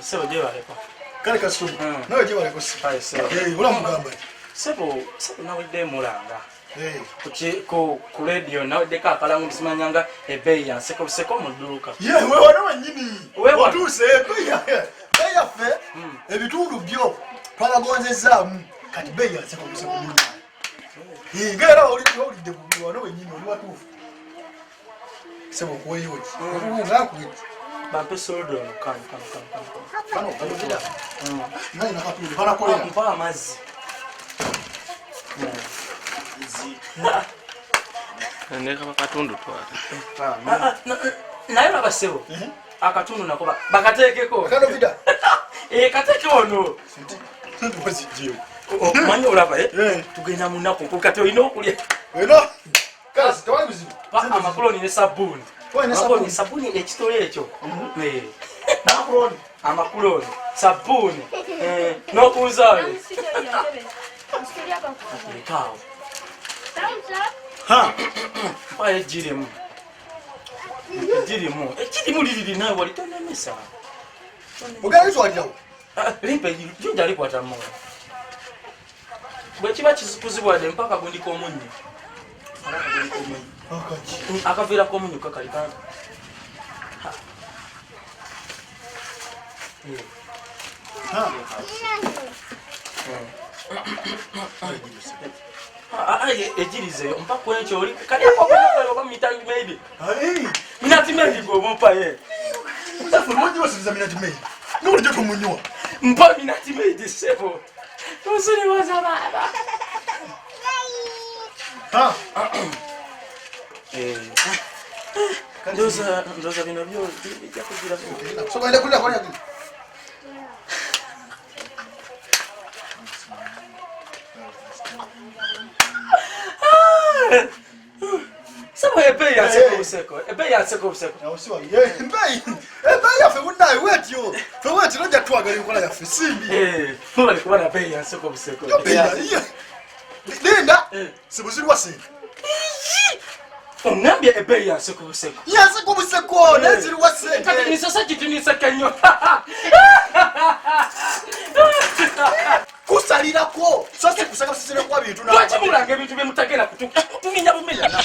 Sebo je baleko. Kale kasumu. Nawe je baleko si. Hai sebo. Ula mugamba. Sebo nawe de mulanga. Ku radio nawe de kakala musimanyanga ebeyi ya seko muduka. Wewe wana wanyini. Otuse beya fe ebitundu byo twalagonzezaamu kati beyi ya seko ngera oli de wana wanyini oli watufu. Sebo kuweyoji. Ngakuiti. Bampe soldo kan. Kano kalobida. Ngai nakapili bana kolera. Mpa amazi. Ndeka bakatundu twala. Nayo abasebo. Akatundu nakoba bakatekeko. Kalobida. Kateke ono. Sinti wazi jiyo. Manyi olaba tugenda munako kukate ino kulya. Weno. Kazi tawali bizibu. Amakoloni ne sabuni. Amakoloni sabuni ekitole ekyo. Makuloni. Amakuloni sabuni nokuzawe. Kao. Ha. Paye jiremu. Jiremu lili nayo walitona mesa. Ogala twalirawo. Limpe junja alikwata mo. Bwe kiba kizibwadde mpaka gundiko omunyi. Akavira ko omunyi kakalika. Ejirize mpaka ekyo oli kali akoko ko mitangi maybe. Minati maybe go bompa ye. Tafu mmoja wasiza minati maybe. Nuri joto munywa. Mpa minati maybe sebo. Tusini waza baba. Ndoza bino byo bijja kugira so baende kulira kwa nini? Sabo ebeyi ya seko. Na usiwa. Ebeyi ya fe unai wetyo. Fe wetyo nja twagala nkola ya fe simbi. Fula kuba na ebeyi ya seko. Linda. Sibuziri wase. Ongambye ebeyi ya seko. Ya seko neziri wase. Kati ni sasa kitunisa kanyo. Kusalirako. Sasa kusaka sisine kwa bintu na. Twachimulanga ebintu bye mutagera kutuminya bumenya.